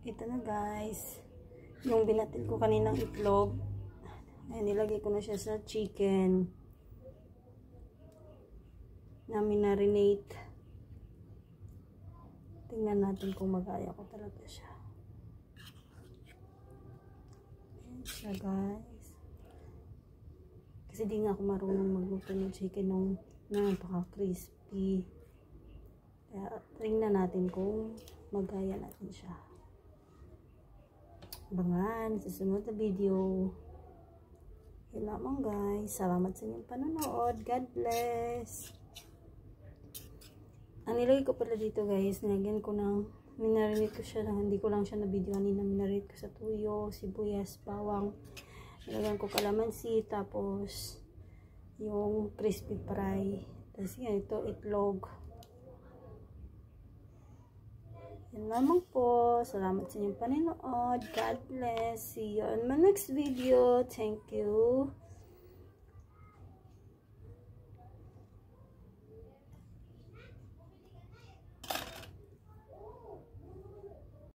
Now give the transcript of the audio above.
Ito na guys, yung binatil ko kaninang itlog, ay nilagay ko na siya sa chicken na minarinate. Tingnan natin kung magaya ko talaga siya. Ayan siya guys. Kasi di nga ako marunong magluto ng chicken nung napaka-crispy. Kaya tingnan natin kung magaya natin siya. Abangan sa susunod na video. Yun lamang guys. Salamat sa inyong panonood. God bless. Ang nilagay ko pala dito guys, nilagyan ko ng, minarinate ko siya, hindi ko lang siya na-videoanin, na minarinate ko sa tuyo, sibuyas, bawang. Nilagyan ko kalamansi, tapos yung crispy fry. Tapos yan, ito itlog. Yan lamang po. Salamat sa inyong panonood. God bless. See you on my next video. Thank you.